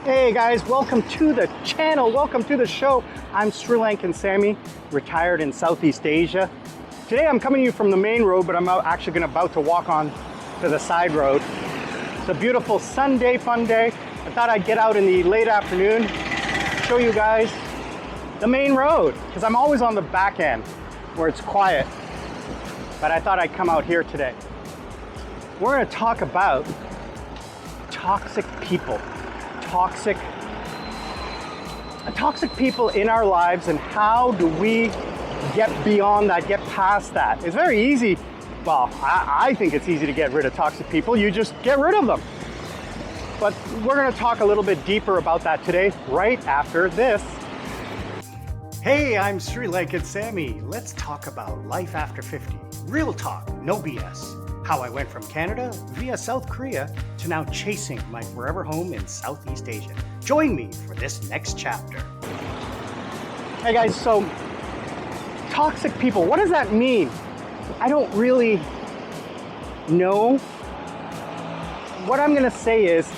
Hey guys, welcome to the channel, welcome to the show. I'm Sri Lankan Sammi, retired in Southeast Asia. Today I'm coming to you from the main road, but I'm actually about to walk on to the side road. It's a beautiful Sunday, fun day. I thought I'd get out in the late afternoon, show you guys the main road, because I'm always on the back end where it's quiet. But I thought I'd come out here today. We're going to talk about toxic people. Toxic people in our lives, and how do we get beyond that, get past that? It's very easy. Well, I think it's easy to get rid of toxic people. You just get rid of them. But we're going to talk a little bit deeper about that today, right after this. Hey, I'm Sri Lankan Sammi. Let's talk about life after 50. Real talk, no BS. How I went from Canada via South Korea to now chasing my forever home in Southeast Asia. Join me for this next chapter. Hey guys, so toxic people, what does that mean? I don't really know. What I'm gonna say is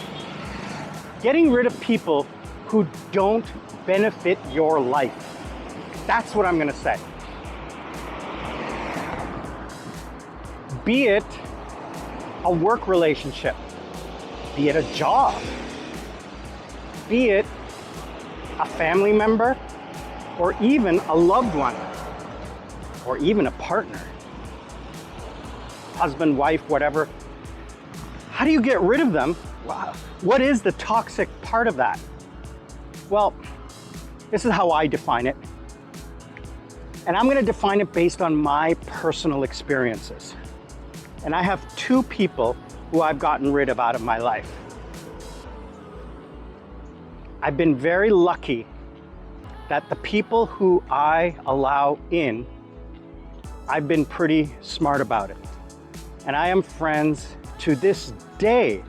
getting rid of people who don't benefit your life. That's what I'm gonna say. Be it a work relationship, be it a job, be it a family member, or even a loved one, or even a partner, husband, wife, whatever. How do you get rid of them? What is the toxic part of that? Well, this is how I define it. And I'm going to define it based on my personal experiences. And I have two people who I've gotten rid of out of my life. I've been very lucky that the people who I allow in, I've been pretty smart about it. And I am friends to this day.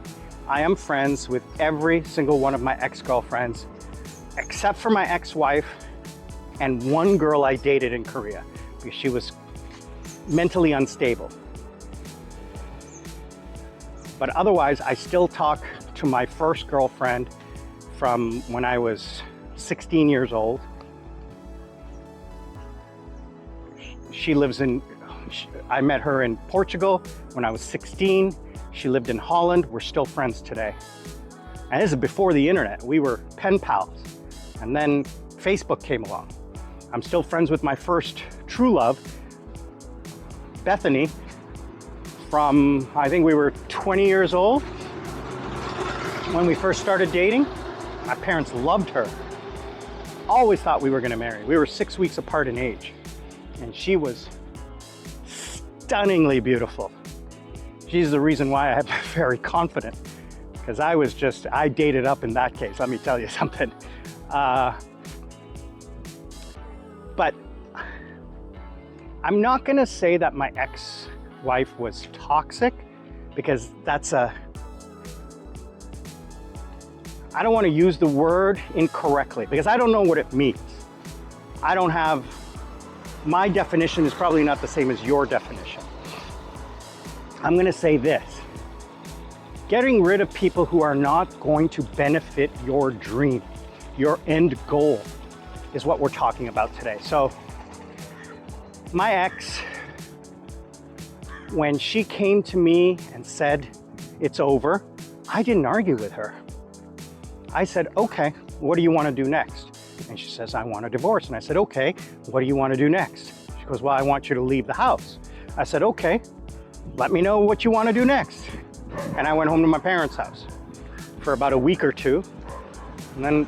I am friends with every single one of my ex-girlfriends, except for my ex-wife and one girl I dated in Korea, because she was mentally unstable. But otherwise, I still talk to my first girlfriend from when I was 16 years old. I met her in Portugal when I was 16. She lived in Holland. We're still friends today. And this is before the internet. We were pen pals. And then Facebook came along. I'm still friends with my first true love, Bethany, from, I think we were 20 years old when we first started dating. My parents loved her. Always thought we were going to marry. We were 6 weeks apart in age, and she was stunningly beautiful. She's the reason why I'm very confident, because I dated up in that case, let me tell you something. But I'm not going to say that my ex-wife was toxic, because I don't want to use the word incorrectly, because I don't know what it means. My definition is probably not the same as your definition. I'm going to say this: getting rid of people who are not going to benefit your dream, your end goal, is what we're talking about today. So my ex, when she came to me and said it's over, I didn't argue with her. I said, okay, what do you want to do next? And she says, I want a divorce. And I said, okay, what do you want to do next? She goes, well, I want you to leave the house. I said, okay, let me know what you want to do next. And I went home to my parents' house for about a week or two. And then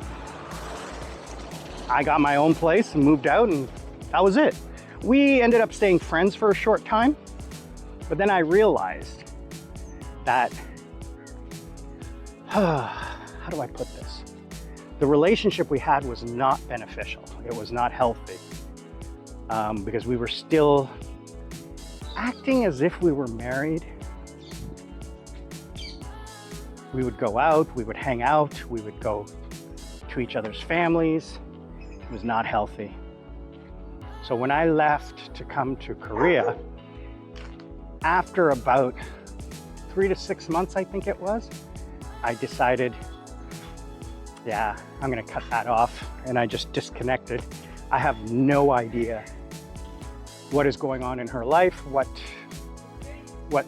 I got my own place and moved out, and that was it. We ended up staying friends for a short time, but then I realized that, how do I put this? The relationship we had was not beneficial. It was not healthy, because we were still acting as if we were married. We would go out, we would hang out, we would go to each other's families. It was not healthy. So when I left to come to Korea, after about 3 to 6 months, I think it was, I decided Yeah, I'm gonna cut that off, and I just disconnected. I have no idea what is going on in her life, what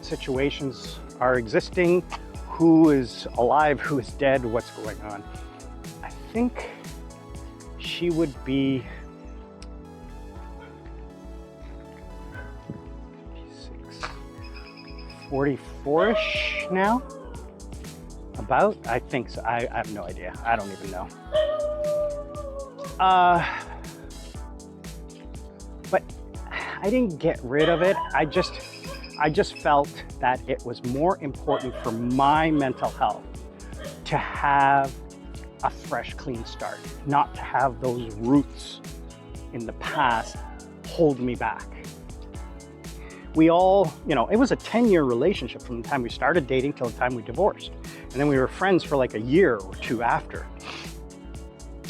situations are existing, who is alive, who is dead, what's going on. I think she would be 44-ish now, about, I think so. I have no idea. I don't even know. But I didn't get rid of it. I just felt that it was more important for my mental health to have a fresh, clean start, not to have those roots in the past hold me back. We all, it was a 10-year relationship from the time we started dating till the time we divorced. And then we were friends for like a year or two after.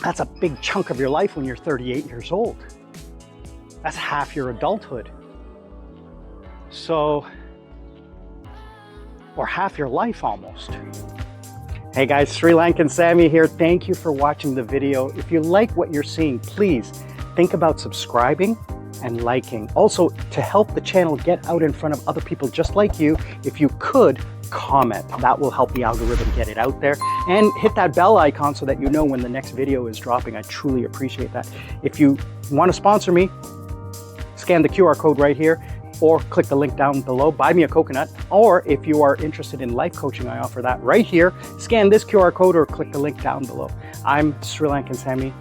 That's a big chunk of your life when you're 38 years old. That's half your adulthood. So, or half your life almost. Hey guys, Sri Lankan Sammi here. Thank you for watching the video. If you like what you're seeing, please think about subscribing and liking. Also, to help the channel get out in front of other people just like you, if you could comment, that will help the algorithm get it out there. And hit that bell icon so that you know when the next video is dropping. I truly appreciate that. If you want to sponsor me, scan the QR code right here, or click the link down below, buy me a coconut. Or if you are interested in life coaching, I offer that right here. Scan this QR code or click the link down below. I'm Sri Lankan Sammi,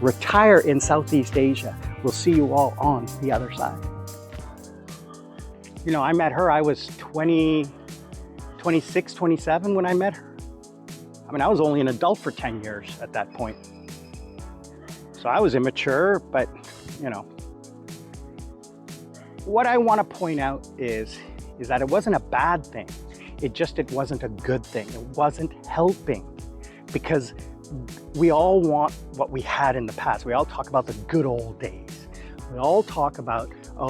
retire in Southeast Asia. We'll see you all on the other side. I met her, I was 26, 27 when I met her. I mean, I was only an adult for 10 years at that point. So I was immature, but what I want to point out is that it wasn't a bad thing. It wasn't a good thing. It wasn't helping, because we all want what we had in the past. We all talk about the good old days. We all talk about, I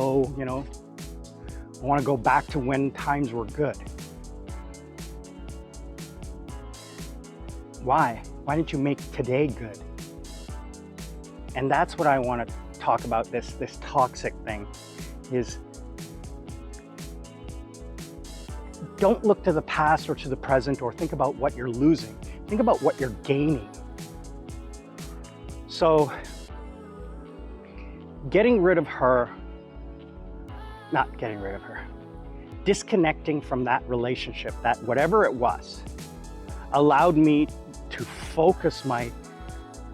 want to go back to when times were good. Why? Why didn't you make today good? And that's what I want to talk about, this toxic thing, is don't look to the past or to the present or think about what you're losing. Think about what you're gaining. So, disconnecting from that relationship, that whatever it was, allowed me to focus my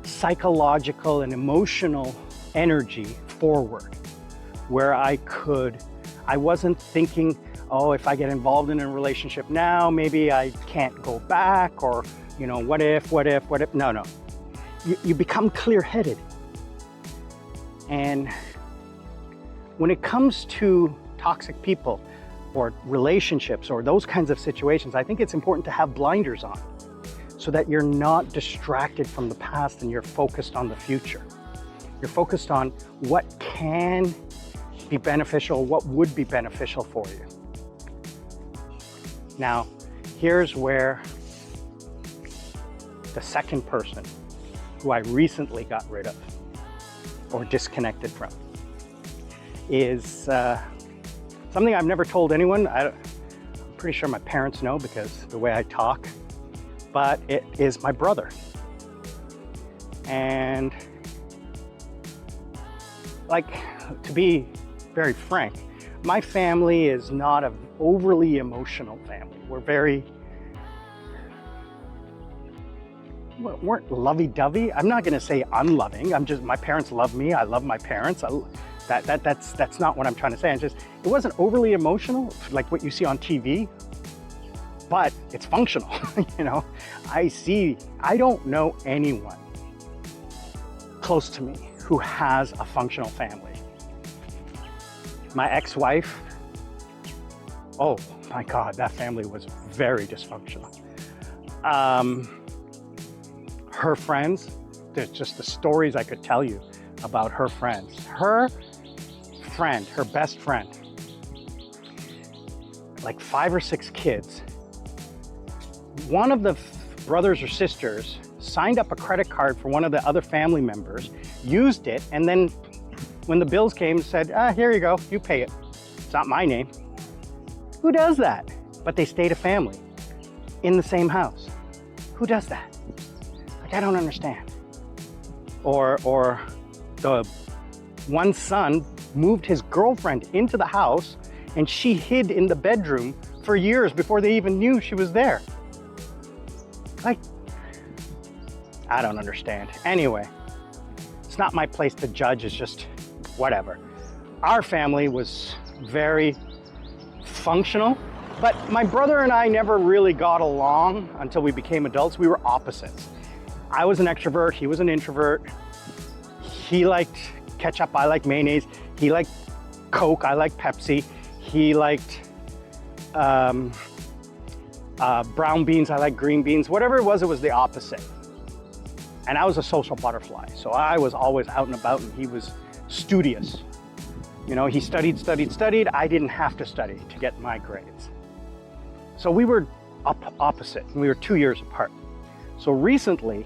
psychological and emotional energy forward, where I wasn't thinking, if I get involved in a relationship now, maybe I can't go back, or, what if? No. You become clear-headed. And when it comes to toxic people or relationships or those kinds of situations, I think it's important to have blinders on so that you're not distracted from the past and you're focused on the future. You're focused on what can be beneficial, what would be beneficial for you. Now, here's where the second person who I recently got rid of or disconnected from is something I've never told anyone. I'm pretty sure my parents know because the way I talk, but it is my brother. And to be very frank, my family is not an overly emotional family. Weren't lovey-dovey. I'm not going to say unloving. My parents love me. I love my parents. That's not what I'm trying to say. It wasn't overly emotional like what you see on TV, but it's functional. I don't know anyone close to me who has a functional family. My ex-wife, oh my God, that family was very dysfunctional. Her friends, there's just the stories I could tell you about her friends. Her best friend, like 5 or 6 kids. One of the brothers or sisters signed up a credit card for one of the other family members, used it, and then when the bills came, said, here you go, you pay it. It's not my name. Who does that? But they stayed a family in the same house. Who does that? Like, I don't understand. Or the one son moved his girlfriend into the house and she hid in the bedroom for years before they even knew she was there. Like, I don't understand. Anyway, it's not my place to judge, it's just whatever. Our family was very functional, but my brother and I never really got along until we became adults. We were opposites. I was an extrovert, he was an introvert. He liked ketchup, I liked mayonnaise. He liked Coke, I liked Pepsi. He liked brown beans, I liked green beans. Whatever it was the opposite. And I was a social butterfly, so I was always out and about, and he was studious. You know, he studied. I didn't have to study to get my grades. So we were opposite, and we were 2 years apart. So recently,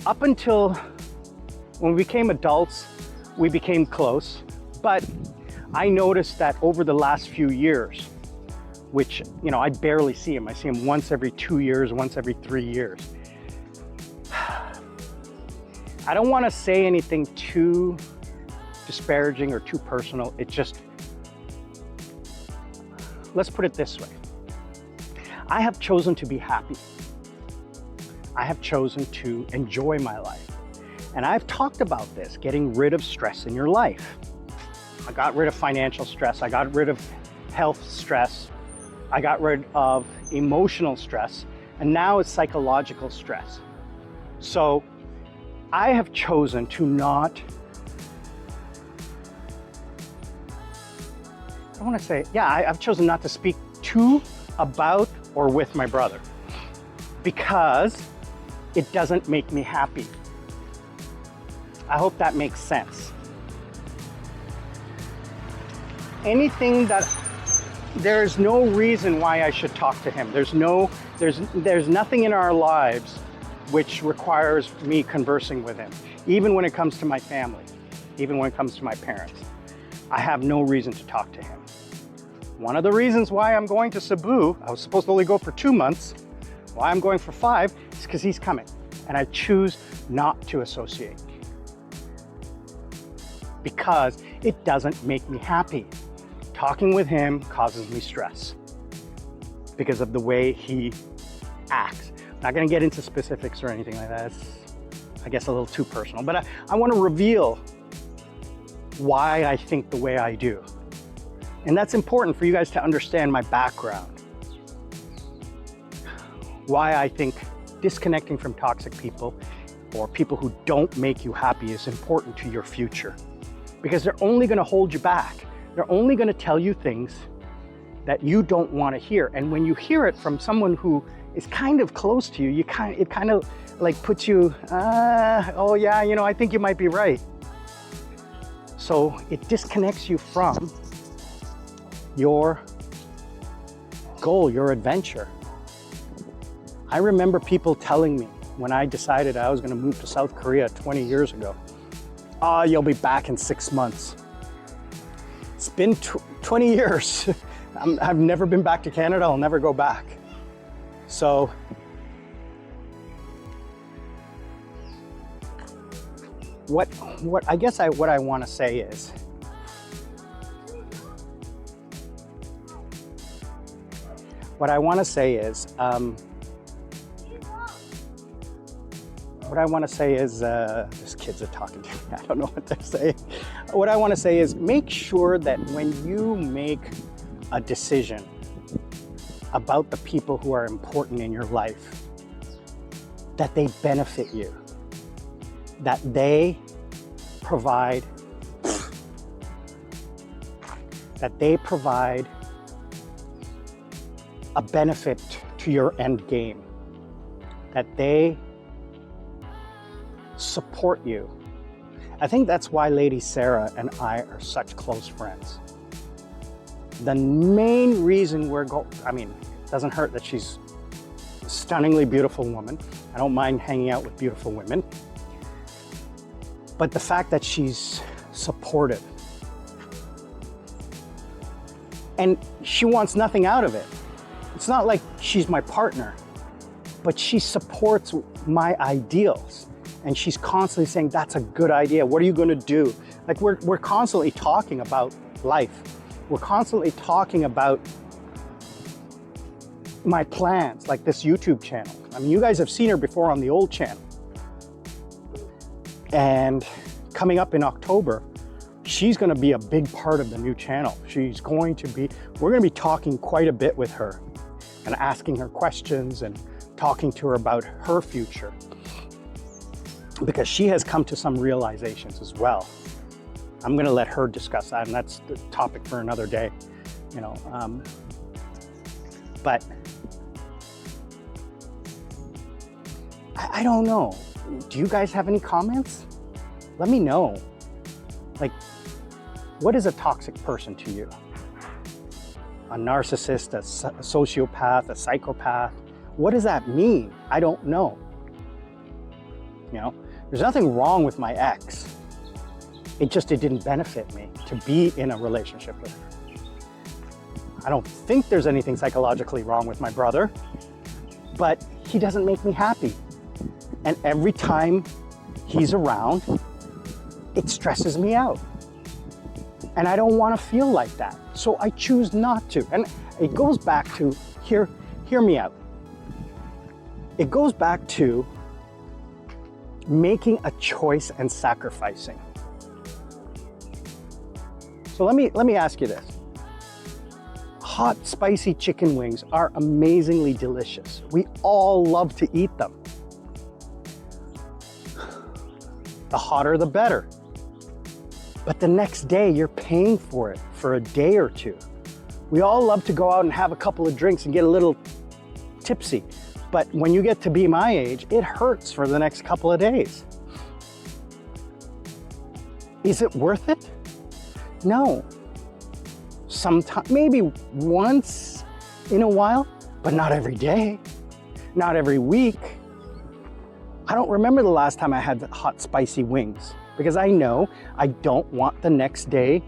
up until when we became adults, we became close, but I noticed that over the last few years, which, you know, I barely see him. I see him once every 2 years, once every 3 years. I don't want to say anything too disparaging or too personal. It just, let's put it this way. I have chosen to be happy. I have chosen to enjoy my life. And I've talked about this, getting rid of stress in your life. I got rid of financial stress. I got rid of health stress. I got rid of emotional stress. And now it's psychological stress. So I have chosen to not, I've chosen not to speak to, about, or with my brother because it doesn't make me happy. I hope that makes sense. There's no reason why I should talk to him. There's nothing in our lives which requires me conversing with him. Even when it comes to my family, even when it comes to my parents, I have no reason to talk to him. One of the reasons why I'm going to Cebu, I was supposed to only go for 2 months, why I'm going for 5 is because he's coming, and I choose not to associate because it doesn't make me happy. Talking with him causes me stress because of the way he acts. I'm not going to get into specifics or anything like that. It's, I guess, a little too personal, but I want to reveal why I think the way I do. And that's important for you guys to understand my background. Why I think disconnecting from toxic people or people who don't make you happy is important to your future. Because they're only going to hold you back. They're only going to tell you things that you don't want to hear. And when you hear it from someone who is kind of close to you, it kind of like puts you, oh yeah, you know, I think you might be right. So it disconnects you from your goal, your adventure. I remember people telling me when I decided I was going to move to South Korea 20 years ago, oh, you'll be back in 6 months. It's been 20 years. I've never been back to Canada. I'll never go back. So what I want to say is, these kids are talking to me. I don't know what they're saying. What I want to say is make sure that when you make a decision about the people who are important in your life, that they benefit you, that they provide a benefit to your end game, that they support you. I think that's why Lady Sarah and I are such close friends. The main reason it doesn't hurt that she's stunningly beautiful woman. I don't mind hanging out with beautiful women. But the fact that she's supportive and she wants nothing out of it. It's not like she's my partner, but she supports my ideals. And she's constantly saying, that's a good idea. What are you gonna do? Like we're constantly talking about life. We're constantly talking about my plans, like this YouTube channel. I mean, you guys have seen her before on the old channel. And coming up in October, she's gonna be a big part of the new channel. We're gonna be talking quite a bit with her and asking her questions and talking to her about her future, because she has come to some realizations as well. I'm gonna let her discuss that, and that's the topic for another day, you know. But I don't know. Do you guys have any comments? Let me know. Like, what is a toxic person to you? A narcissist, a sociopath, a psychopath? What does that mean? I don't know. You know, there's nothing wrong with my ex. It didn't benefit me to be in a relationship with her. I don't think there's anything psychologically wrong with my brother, but he doesn't make me happy. And every time he's around, it stresses me out. And I don't want to feel like that. So I choose not to. And it goes back to, hear me out. It goes back to making a choice and sacrificing. So let me ask you this. Hot, spicy chicken wings are amazingly delicious. We all love to eat them. The hotter, the better. But the next day, you're paying for it for a day or two. We all love to go out and have a couple of drinks and get a little tipsy. But when you get to be my age, it hurts for the next couple of days. Is it worth it? No. Sometimes, maybe once in a while, but not every day, not every week. I don't remember the last time I had hot, spicy wings, because I know I don't want the next day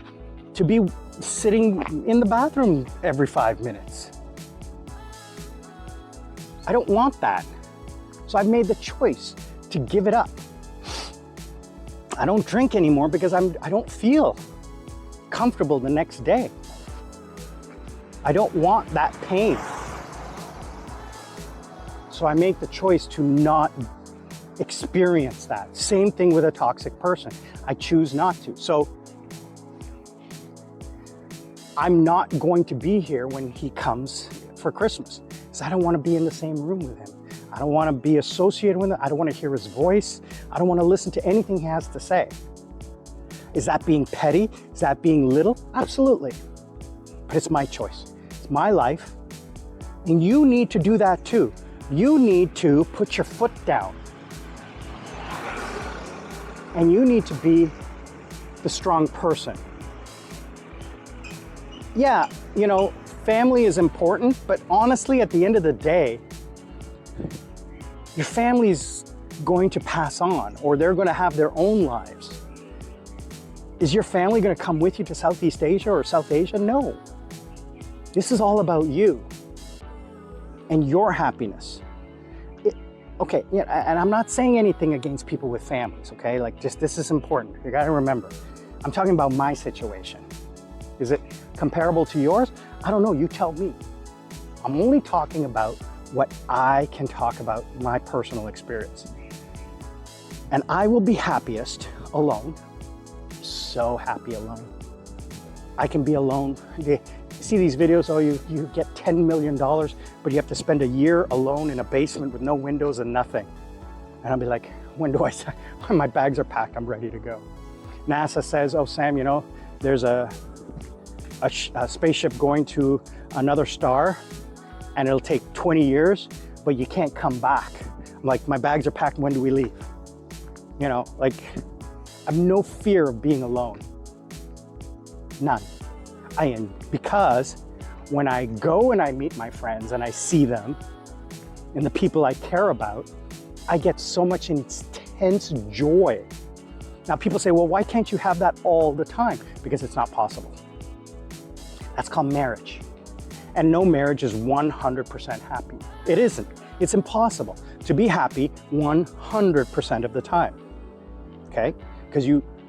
to be sitting in the bathroom every 5 minutes. I don't want that. So I've made the choice to give it up. I don't drink anymore because I don't feel comfortable the next day. I don't want that pain. So I make the choice to not experience that. Same thing with a toxic person. I choose not to. So I'm not going to be here when he comes for Christmas, because I don't want to be in the same room with him. I don't want to be associated with him. I don't want to hear his voice. I don't want to listen to anything he has to say. Is that being petty? Is that being little? Absolutely. But it's my choice. It's my life. And you need to do that too. You need to put your foot down. And you need to be the strong person. Yeah, you know, family is important, but honestly, at the end of the day, your family's going to pass on, or they're going to have their own lives. Is your family going to come with you to Southeast Asia or South Asia? No. This is all about you and your happiness. Okay, yeah, and I'm not saying anything against people with families, okay? Like, just this is important. You gotta remember. I'm talking about my situation. Is it comparable to yours? I don't know, you tell me. I'm only talking about what I can talk about, my personal experience. And I will be happiest alone. So happy alone. I can be alone. You see these videos, oh, you get $10 million, but you have to spend a year alone in a basement with no windows and nothing. And I'll be like, when my bags are packed, I'm ready to go. NASA says, oh, Sam, you know, there's a spaceship going to another star and it'll take 20 years, but you can't come back. I'm like, my bags are packed, when do we leave? You know, like, I have no fear of being alone. None. Because when I go and I meet my friends and I see them, in the people I care about, I get so much intense joy. Now people say, well, why can't you have that all the time? Because it's not possible. That's called marriage. And no marriage is 100% happy. It isn't. It's impossible to be happy 100% of the time, okay? Because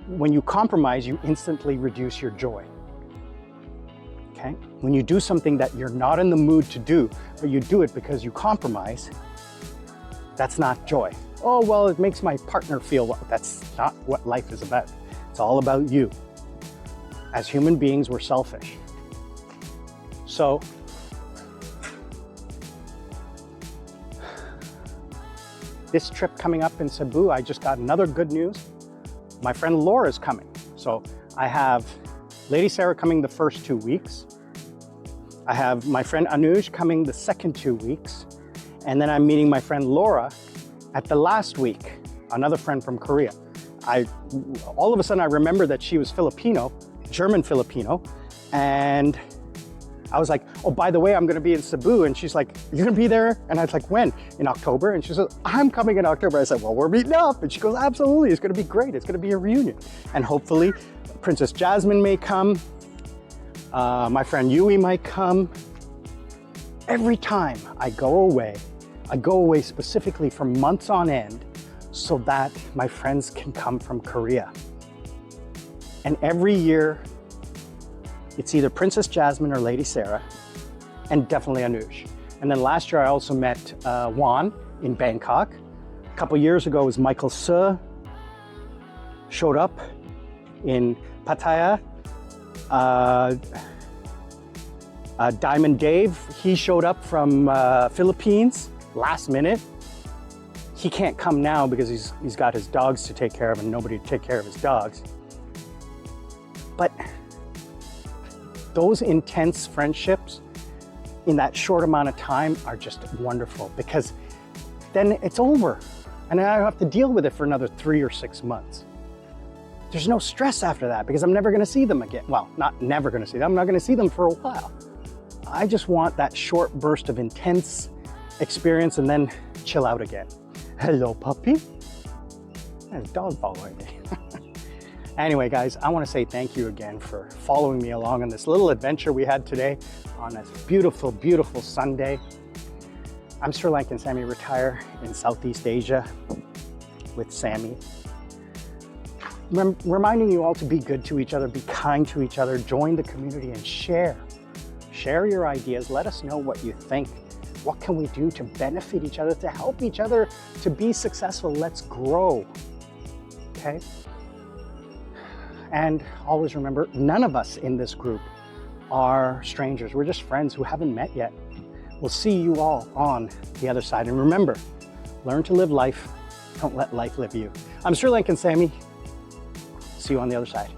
when you compromise, you instantly reduce your joy, okay? When you do something that you're not in the mood to do, but you do it because you compromise, that's not joy. Oh, well, it makes my partner feel well. That's not what life is about. It's all about you. As human beings, we're selfish. So, this trip coming up in Cebu, I just got another good news. My friend Laura's coming. So I have Lady Sarah coming the first 2 weeks. I have my friend Anuj coming the second 2 weeks. And then I'm meeting my friend Laura at the last week, another friend from Korea. All of a sudden I remember that she was Filipino, German Filipino, and I was like, oh, by the way, I'm gonna be in Cebu. And she's like, you're gonna be there? And I was like, when? In October? And she said, I'm coming in October. I said, well, we're meeting up. And she goes, absolutely, it's gonna be great. It's gonna be a reunion. And hopefully Princess Jasmine may come. My friend Yui might come. Every time I go away specifically for months on end so that my friends can come from Korea. And every year, it's either Princess Jasmine or Lady Sarah, and definitely Anuj. And then last year I also met Juan in Bangkok. A couple years ago was Michael Se showed up in Pattaya. Diamond Dave, he showed up from Philippines last minute. He can't come now because he's got his dogs to take care of and nobody to take care of his dogs. But those intense friendships in that short amount of time are just wonderful because then it's over and I don't have to deal with it for another 3 or 6 months. There's no stress after that because I'm never gonna see them again. Well, not never gonna see them, I'm not gonna see them for a while. I just want that short burst of intense experience and then chill out again. Hello, puppy. There's a dog following me. Anyway, guys, I want to say thank you again for following me along on this little adventure we had today on this beautiful, beautiful Sunday. I'm Sri Lankan Sammi, retire in Southeast Asia with Sammi. Reminding you all to be good to each other, be kind to each other, join the community and share. Share your ideas. Let us know what you think. What can we do to benefit each other, to help each other to be successful? Let's grow, okay? And always remember, none of us in this group are strangers. We're just friends who haven't met yet. We'll see you all on the other side. And remember, learn to live life. Don't let life live you. I'm Sri Lankan Sammi. See you on the other side.